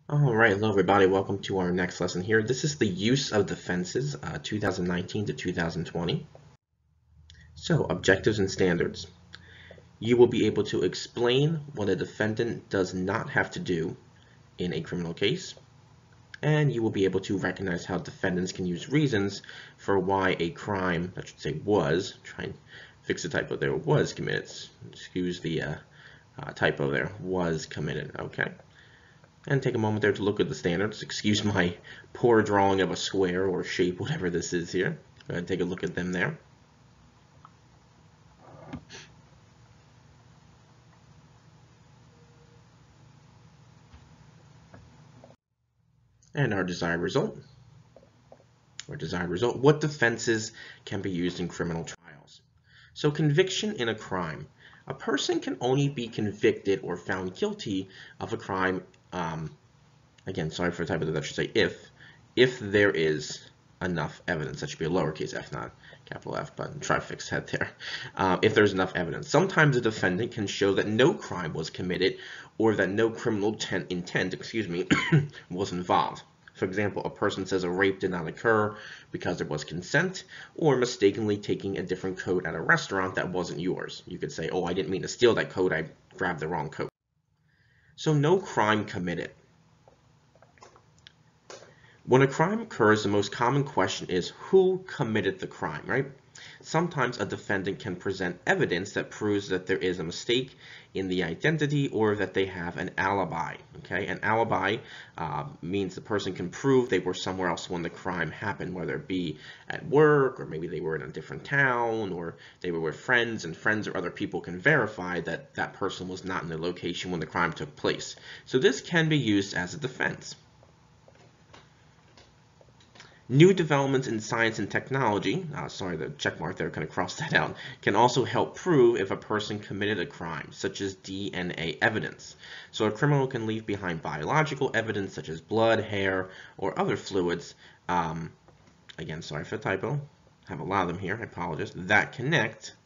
All right, hello everybody. Welcome to our next lesson here. This is the use of defenses, 2019 to 2020. So, objectives and standards. You will be able to explain what a defendant does not have to do in a criminal case, and you will be able to recognize how defendants can use reasons for why a crime, I should say was, try and fix the typo there, was committed. Excuse the typo there, was committed, okay? And take a moment there to look at the standards. Excuse my poor drawing of a square or shape, whatever this is here. Go ahead and take a look at them there. And our desired result. What defenses can be used in criminal trials? So conviction in a crime. A person can only be convicted or found guilty of a crime, again, sorry for the typo, that should say if there is enough evidence. That should be a lowercase f, not capital F, but try to fix that there. If there's enough evidence. Sometimes a defendant can show that no crime was committed or that no criminal intent was involved. For example, a person says a rape did not occur because there was consent, or mistakenly taking a different coat at a restaurant that wasn't yours. You could say, oh, I didn't mean to steal that coat, I grabbed the wrong coat. So no crime committed. When a crime occurs, the most common question is who committed the crime, right? Sometimes a defendant can present evidence that proves that there is a mistake in the identity or that they have an alibi, okay? An alibi means the person can prove they were somewhere else when the crime happened, whether it be at work or maybe they were in a different town or they were with friends, and friends or other people can verify that that person was not in the location when the crime took place. So this can be used as a defense. New developments in science and technology, sorry, the check mark there, kind of crossed that out, can also help prove if a person committed a crime, such as DNA evidence. So a criminal can leave behind biological evidence, such as blood, hair, or other fluids. Again, sorry for the typo. I have a lot of them here, I apologize. That connect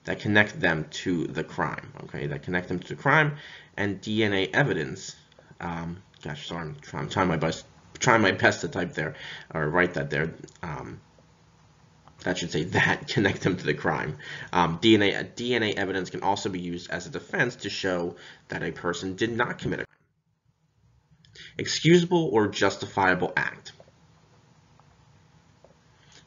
them to the crime, okay? That connect them to the crime, and DNA evidence, gosh, sorry, I'm trying my best to type there, or write that there. That should say that connect them to the crime. DNA evidence can also be used as a defense to show that a person did not commit a crime. Excusable or justifiable act.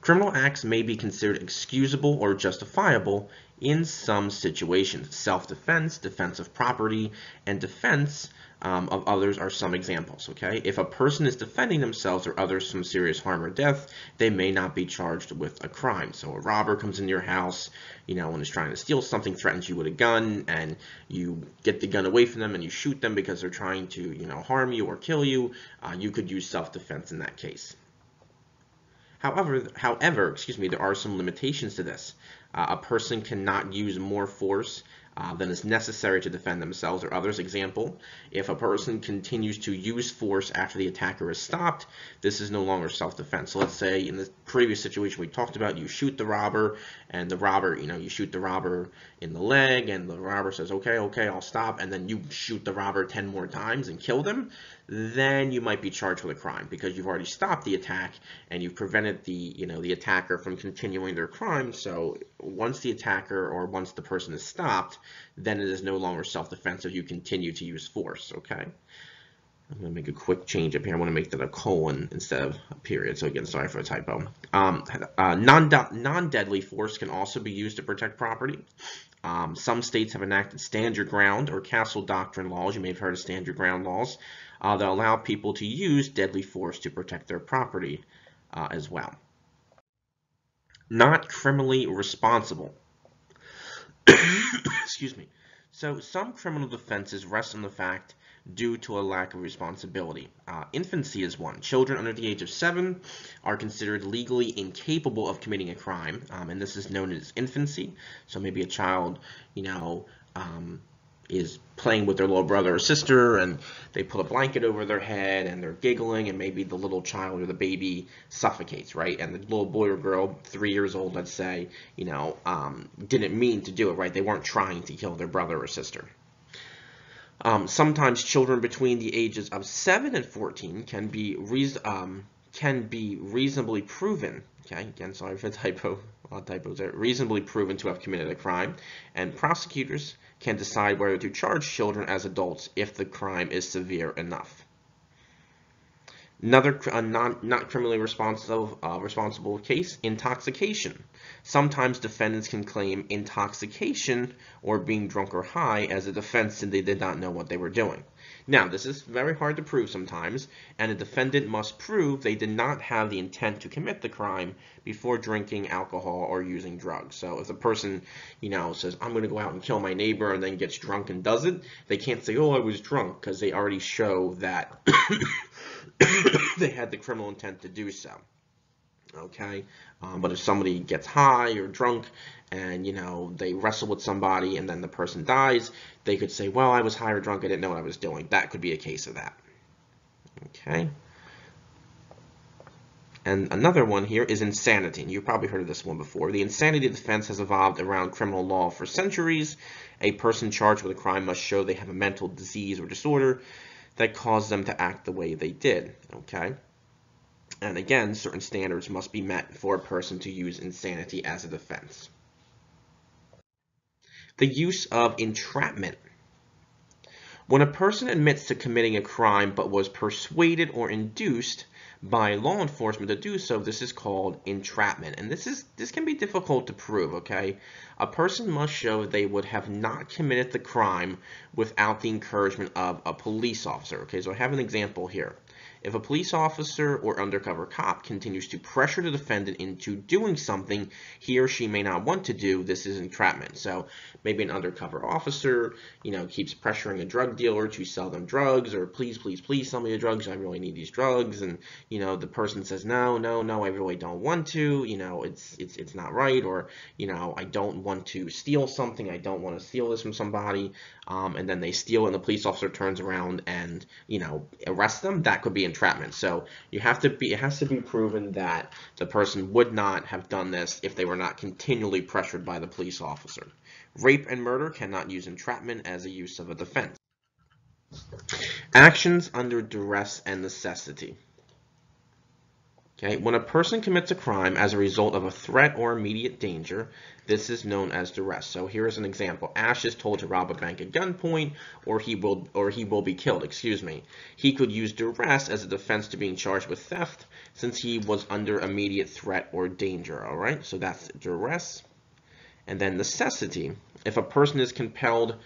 Criminal acts may be considered excusable or justifiable in some situations. Self-defense, defense of property, and defense of others are some examples, okay? If a person is defending themselves or others from serious harm or death, they may not be charged with a crime. So a robber comes into your house, and is trying to steal something, threatens you with a gun, and you get the gun away from them and you shoot them because they're trying to, harm you or kill you, you could use self-defense in that case. However, there are some limitations to this. A person cannot use more force than is necessary to defend themselves or others. Example, if a person continues to use force after the attacker is stopped, this is no longer self-defense. So let's say in the previous situation we talked about, you shoot the robber, and the robber, you shoot the robber in the leg, and the robber says, okay, I'll stop, and then you shoot the robber 10 more times and kill them, then you might be charged with a crime because you've already stopped the attack and you've prevented the attacker from continuing their crime. So once the attacker or once the person is stopped, then it is no longer self-defense if you continue to use force, okay? I'm going to make a quick change up here. I want to make that a colon instead of a period. So again, sorry for a typo. Non-deadly force can also be used to protect property. Some states have enacted stand your ground or castle doctrine laws. You may have heard of stand your ground laws that allow people to use deadly force to protect their property as well. Not criminally responsible. Excuse me. So some criminal defenses rest on the fact due to a lack of responsibility. Infancy is one. Children under the age of 7 are considered legally incapable of committing a crime, and this is known as infancy. So maybe a child, is playing with their little brother or sister, and they put a blanket over their head, and they're giggling, and maybe the little child or the baby suffocates, right? And the little boy or girl, 3 years old, let's say, didn't mean to do it, right? They weren't trying to kill their brother or sister. Sometimes children between the ages of 7 and 14 can be reasonably proven. Okay, again, sorry for the typo. A lot of typos there. Reasonably proven to have committed a crime, and prosecutors can decide whether to charge children as adults if the crime is severe enough. Another not criminally responsible case, intoxication. Sometimes defendants can claim intoxication or being drunk or high as a defense since they did not know what they were doing. Now, this is very hard to prove sometimes, and a defendant must prove they did not have the intent to commit the crime before drinking alcohol or using drugs. So if a person, says, I'm going to go out and kill my neighbor and then gets drunk and does it, they can't say, oh, I was drunk, because they already show that they had the criminal intent to do so. Okay, but if somebody gets high or drunk and they wrestle with somebody and then the person dies, they could say, well, I was high or drunk, I didn't know what I was doing. That could be a case of that. Okay, and another one here is insanity, and you've probably heard of this one before. The insanity defense has evolved around criminal law for centuries. A person charged with a crime must show they have a mental disease or disorder that caused them to act the way they did. Okay, and again, certain standards must be met for a person to use insanity as a defense. The use of entrapment. When a person admits to committing a crime but was persuaded or induced by law enforcement to do so, this is called entrapment. And this can be difficult to prove, okay? A person must show they would have not committed the crime without the encouragement of a police officer. Okay, so I have an example here. If a police officer or undercover cop continues to pressure the defendant into doing something he or she may not want to do, this is entrapment. So maybe an undercover officer, keeps pressuring a drug dealer to sell them drugs, or please, please, please sell me the drugs. I really need these drugs. And, the person says, no, I really don't want to. It's not right. Or, I don't want to steal something. I don't want to steal this from somebody. And then they steal and the police officer turns around and, arrests them. That could be entrapment. So it has to be proven that the person would not have done this if they were not continually pressured by the police officer. Rape and murder cannot use entrapment as a use of a defense. Actions under duress and necessity. Okay, when a person commits a crime as a result of a threat or immediate danger, this is known as duress. So here is an example. Ash is told to rob a bank at gunpoint, or he will be killed. Excuse me. He could use duress as a defense to being charged with theft, since he was under immediate threat or danger. All right, so that's duress. And then necessity. If a person is compelled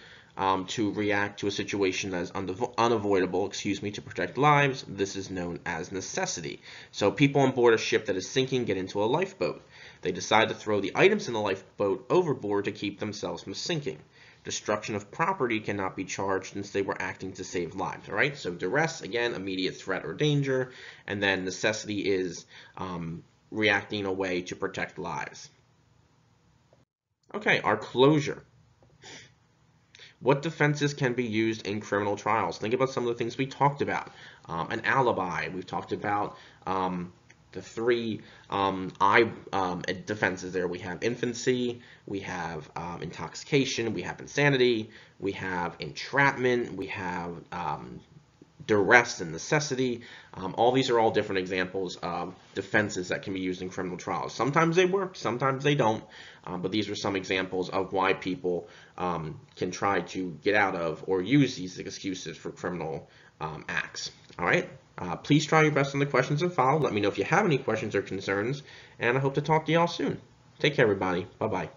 to react to a situation that is unavoidable, to protect lives, this is known as necessity. So people on board a ship that is sinking get into a lifeboat. They decide to throw the items in the lifeboat overboard to keep themselves from sinking. Destruction of property cannot be charged since they were acting to save lives. All right, so duress, again, immediate threat or danger, and then necessity is reacting in a way to protect lives. Okay, our closure. What defenses can be used in criminal trials? Think about some of the things we talked about. An alibi. We've talked about the three defenses there. We have infancy, we have intoxication, we have insanity, we have entrapment, we have duress and necessity. All these are all different examples of defenses that can be used in criminal trials. Sometimes they work, sometimes they don't, but these are some examples of why people can try to get out of or use these excuses for criminal acts. All right, please try your best on the questions and follow. Let me know if you have any questions or concerns, and I hope to talk to y'all soon. Take care, everybody. Bye-bye.